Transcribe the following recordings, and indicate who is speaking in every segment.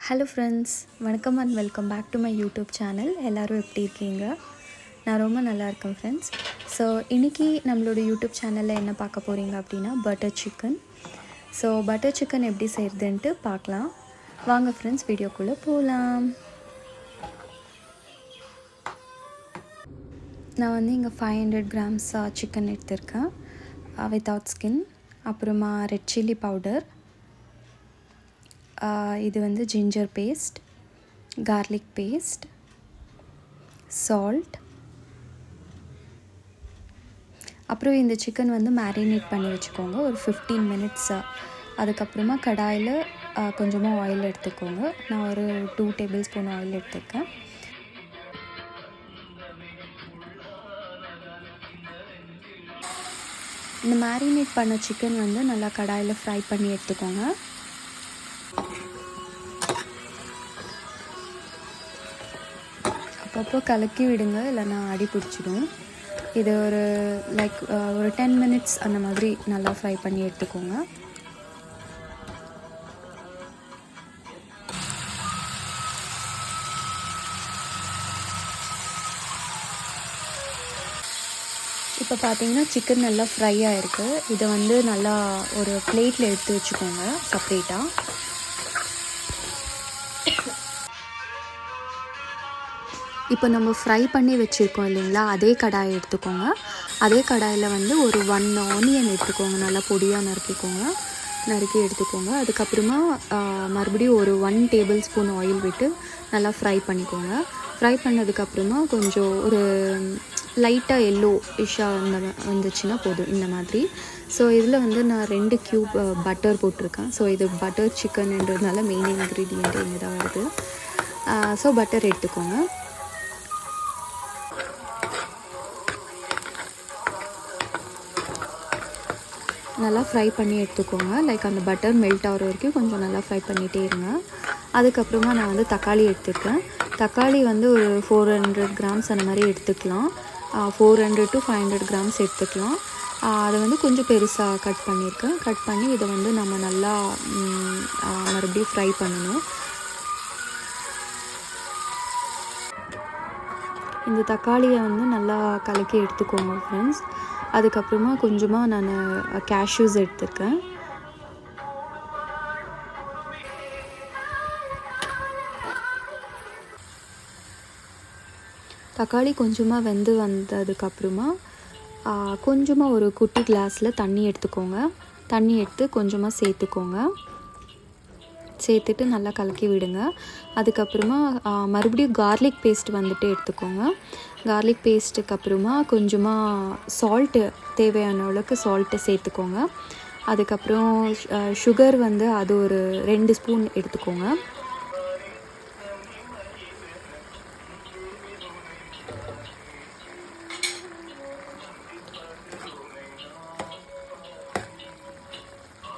Speaker 1: Hello friends, வணக்கம் and welcome back to my YouTube channel. எல்லோரும் எப்படி இருக்கீங்க? நான் ரொம்ப நல்லா இருக்கேன் ஃப்ரெண்ட்ஸ். ஸோ இன்றைக்கி நம்மளோட யூடியூப் சேனலில் என்ன பார்க்க போகிறீங்க அப்படின்னா butter chicken. So butter chicken எப்படி செய்கிறதுன்ட்டு பார்க்கலாம். வாங்க ஃப்ரெண்ட்ஸ், வீடியோக்குள்ளே போகலாம். நான் வந்து இங்கே 500 கிராம்ஸ் சிக்கன் எடுத்திருக்கேன் வித்தவுட் ஸ்கின். அப்புறமா ரெட் சில்லி பவுடர், இது வந்து ginger paste, garlic paste, salt. அப்புறம் இந்த சிக்கன் வந்து மேரினேட் பண்ணி வச்சுக்கோங்க ஒரு 15 மினிட்ஸ். அதுக்கப்புறமா கடாயில் கொஞ்சமாக ஆயில் எடுத்துக்கோங்க. நான் ஒரு 2 டேபிள் ஸ்பூன் ஆயில் எடுத்துருக்கேன். இந்த மேரினேட் பண்ண சிக்கன் வந்து நல்லா கடாயில் ஃப்ரை பண்ணி எடுத்துக்கோங்க. அப்பப்போ கலக்கி விடுங்க, இல்லைன்னா அடி பிடிச்சிடும். இது ஒரு ஒரு 10 மினிட்ஸ் அந்த மாதிரி நல்லா ஃப்ரை பண்ணி எடுத்துக்கோங்க. இப்போ பார்த்தீங்கன்னா சிக்கன் நல்லா ஃப்ரை ஆகிருக்கு. இதை வந்து நல்லா ஒரு பிளேட்டில் எடுத்து வச்சுக்கோங்க செப்ரேட்டாக. இப்போ நம்ம ஃப்ரை பண்ணி வச்சுருக்கோம் இல்லைங்களா, அதே கடாயை எடுத்துக்கோங்க. அதே கடாயில் வந்து ஒரு 1 ஆனியன் எடுத்துக்கோங்க, நல்லா பொடியாக நறுக்கி எடுத்துக்கோங்க. அதுக்கப்புறமா மறுபடியும் ஒரு 1 டேபிள் ஸ்பூன் ஆயில் விட்டு நல்லா ஃப்ரை பண்ணிக்கோங்க. ஃப்ரை பண்ணதுக்கப்புறமா கொஞ்சம் ஒரு லைட்டாக எல்லோ இஷ்ஷாக வந்துச்சுன்னா போதும் இந்த மாதிரி. ஸோ இதில் வந்து நான் 2 க்யூப் பட்டர் போட்டிருக்கேன். ஸோ இது பட்டர் சிக்கன்ன்றதுனால மெயின் இன்க்ரீடியன்ட் இங்கே தான் வருது. ஸோ பட்டர் எடுத்துக்கோங்க. நல்லா ஃப்ரை பண்ணி எடுத்துக்கோங்க. அந்த பட்டர் மெல்ட் ஆகிற வரைக்கும் கொஞ்சம் நல்லா ஃப்ரை பண்ணிகிட்டே இருங்க. அதுக்கப்புறமா நான் வந்து தக்காளி எடுத்துருக்கேன். தக்காளி வந்து ஒரு 400 கிராம்ஸ் அந்த மாதிரி எடுத்துக்கலாம். 400 to 500 கிராம்ஸ் எடுத்துக்கலாம். அதை வந்து கொஞ்சம் பெருசாக கட் பண்ணியிருக்கேன். கட் பண்ணி இதை வந்து நம்ம நல்லா மறுபடியும் ஃப்ரை பண்ணணும். இந்த தக்காளியை வந்து நல்லா கலக்கி எடுத்துக்கோங்க ஃப்ரெண்ட்ஸ். அதுக்கப்புறமா கொஞ்சமாக நான் கேஷ்யூஸ் எடுத்துருக்கேன். தக்காளி கொஞ்சமாக வெந்து வந்ததுக்கப்புறமா கொஞ்சமாக ஒரு குட்டி கிளாஸில் தண்ணி எடுத்துக்கோங்க. தண்ணி எடுத்து கொஞ்சமாக சேர்த்துட்டு நல்லா கலக்கி விடுங்க. அதுக்கப்புறமா மறுபடியும் கார்லிக் பேஸ்ட் வந்துட்டு எடுத்துக்கோங்க. கார்லிக் பேஸ்ட்டுக்கு அப்புறமா கொஞ்சமாக சால்ட்டு, தேவையான அளவுக்கு சால்ட்டு சேர்த்துக்கோங்க. அதுக்கப்புறம் சுகர் வந்து அது ஒரு 2 ஸ்பூன் எடுத்துக்கோங்க.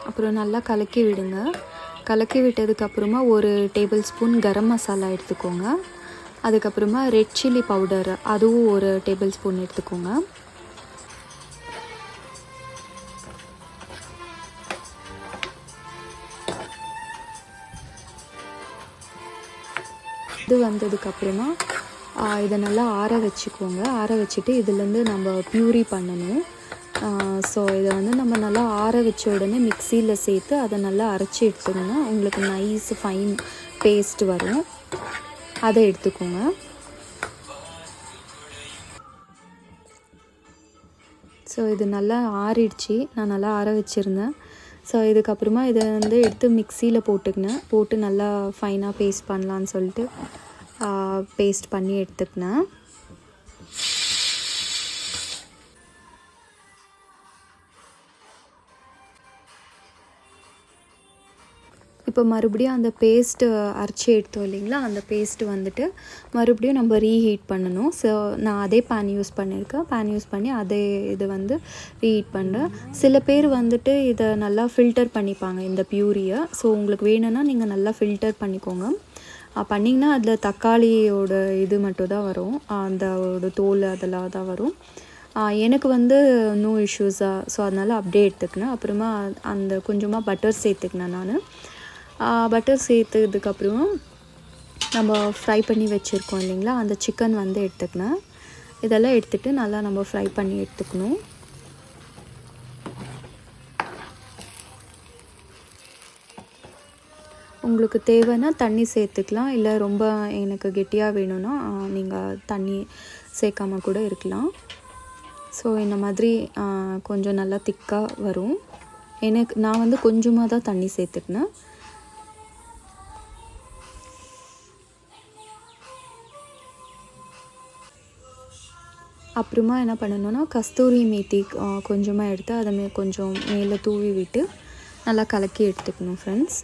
Speaker 1: அப்புறம் நல்லா கலக்கி விடுங்க. கலக்கி விட்டதுக்கப்புறமா ஒரு டேபிள் ஸ்பூன் கரம் மசாலா எடுத்துக்கோங்க. அதுக்கப்புறமா ரெட் சில்லி பவுடர், அதுவும் ஒரு டேபிள் ஸ்பூன் எடுத்துக்கோங்க. இது வந்ததுக்கப்புறமா இதை நல்லா ஆற வச்சுக்கோங்க. ஆற வச்சுட்டு இதுலேருந்து நம்ம பியூரி பண்ணணும். ஸோ இதை வந்து நம்ம நல்லா ஆற வச்ச உடனே மிக்சியில் சேர்த்து அதை நல்லா அரைச்சி எடுத்தோம்னா உங்களுக்கு நைஸ் ஃபைன் பேஸ்ட் வரும். அதை எடுத்துக்கோங்க. ஸோ இது நல்லா ஆறிடுச்சு. நான் நல்லா ஆற வச்சுருந்தேன். ஸோ இதுக்கப்புறமா இதை வந்து எடுத்து மிக்சியில் போட்டு நல்லா ஃபைனாக பேஸ்ட் பண்ணலான்னு சொல்லிட்டு பேஸ்ட் பண்ணி எடுத்துக்கினேன். இப்போ மறுபடியும் அந்த பேஸ்ட்டு அரைச்சி எடுத்தோம் இல்லைங்களா, அந்த பேஸ்ட்டு வந்துட்டு மறுபடியும் நம்ம ரீஹீட் பண்ணணும். ஸோ நான் அதே பேன் யூஸ் பண்ணியிருக்கேன். பேன் யூஸ் பண்ணி அதே இது வந்து ரீஹீட் பண்ணுறேன். சில பேர் வந்துட்டு இதை நல்லா ஃபில்டர் பண்ணிப்பாங்க இந்த பியூரியை. ஸோ உங்களுக்கு வேணும்னா நீங்கள் நல்லா ஃபில்டர் பண்ணிக்கோங்க. பண்ணிங்கன்னா அதில் தக்காளியோட இது மட்டும் தான் வரும், அந்த தோல் அதெல்லாம் தான் வரும். எனக்கு வந்து நோ இஷ்யூஸாக, ஸோ அதனால் அப்படியே எடுத்துக்கினேன். அப்புறமா அந்த கொஞ்சமாக பட்டர் சேர்த்துக்கினேன் நான். பட்டர் சேர்த்ததுக்கப்புறம் நம்ம ஃப்ரை பண்ணி வச்சுருக்கோம் இல்லைங்களா, அந்த சிக்கன் வந்து எடுத்துக்கினேன். இதெல்லாம் எடுத்துகிட்டு நல்லா நம்ம ஃப்ரை பண்ணி எடுத்துக்கணும். உங்களுக்கு தேவைன்னா தண்ணி சேர்த்துக்கலாம், இல்லை ரொம்ப எனக்கு கெட்டியாக வேணும்னா நீங்கள் தண்ணி சேர்க்காம கூட இருக்கலாம். ஸோ இந்த மாதிரி கொஞ்சம் நல்லா திக்காக வரும். நான் வந்து கொஞ்சமாக தான் தண்ணி சேர்த்துக்கினேன். அப்புறமா என்ன பண்ணணுன்னா, கஸ்தூரி மேத்தி கொஞ்சமாக எடுத்து அதை கொஞ்சம் மேலே தூவி விட்டு நல்லா கலக்கி எடுத்துக்கணும் ஃப்ரெண்ட்ஸ்.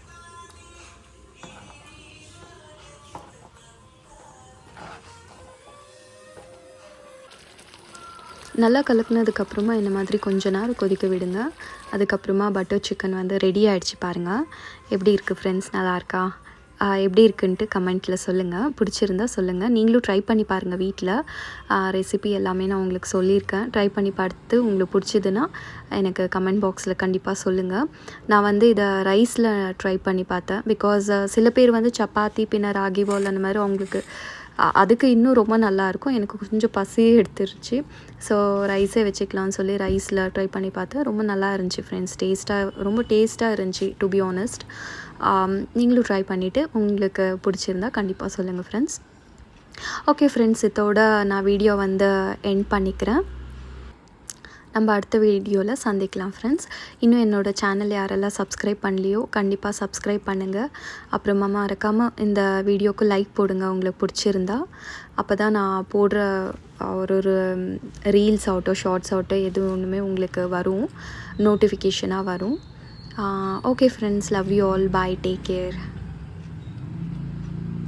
Speaker 1: நல்லா கலக்குனதுக்கப்புறமா இந்த மாதிரி கொஞ்ச நேரம் கொதிக்க விடுங்க. அதுக்கப்புறமா பட்டர் சிக்கன் வந்து ரெடி ஆகிடுச்சு பாருங்கள். எப்படி இருக்குது ஃப்ரெண்ட்ஸ், நல்லாயிருக்கா? எப்படி இருக்குன்ட்டு கமெண்ட்டில் சொல்லுங்கள். பிடிச்சிருந்தா சொல்லுங்கள். நீங்களும் ட்ரை பண்ணி பாருங்கள் வீட்டில். ரெசிபி எல்லாமே நான் உங்களுக்கு சொல்லியிருக்கேன். ட்ரை பண்ணி பார்த்து உங்களுக்கு பிடிச்சதுன்னா எனக்கு கமெண்ட் பாக்ஸில் கண்டிப்பாக சொல்லுங்கள். நான் வந்து இதை ரைஸில் ட்ரை பண்ணி பார்த்தேன். பிகாஸ் சில பேர் வந்து சப்பாத்தி பின்ன ராகி பால் அந்த மாதிரி அவங்களுக்கு அதுக்கு இன்னும் ரொம்ப நல்லாயிருக்கும். எனக்கு கொஞ்சம் பசியே எடுத்துருச்சு. ஸோ ரைஸே வச்சுக்கலாம்னு சொல்லி ரைஸில் ட்ரை பண்ணி பார்த்தேன். ரொம்ப நல்லா இருந்துச்சு ஃப்ரெண்ட்ஸ். ரொம்ப டேஸ்ட்டாக இருந்துச்சு டு பி ஆனஸ்ட். நீங்களும் ட்ரை பண்ணிவிட்டு உங்களுக்கு பிடிச்சிருந்தா கண்டிப்பாக சொல்லுங்கள் ஃப்ரெண்ட்ஸ். ஓகே ஃப்ரெண்ட்ஸ், இதோட நான் வீடியோ வந்து எண்ட் பண்ணிக்கிறேன். நம்ம அடுத்த வீடியோவில் சந்திக்கலாம் ஃப்ரெண்ட்ஸ். இன்னும் என்னோடய சேனல் யாரெல்லாம் சப்ஸ்கிரைப் பண்ணலையோ கண்டிப்பாக சப்ஸ்கிரைப் பண்ணுங்கள். அப்புறமா மறக்காமல் இந்த வீடியோவுக்கு லைக் போடுங்க உங்களுக்கு பிடிச்சிருந்தா. அப்போ தான் நான் போடுற ஒரு ரீல்ஸ் ஆகட்டும், ஷார்ட்ஸ் ஆகட்டும், எது ஒன்றுமே உங்களுக்கு வரும், நோட்டிஃபிகேஷனாக வரும். Okay friends, love you all. Bye, take care.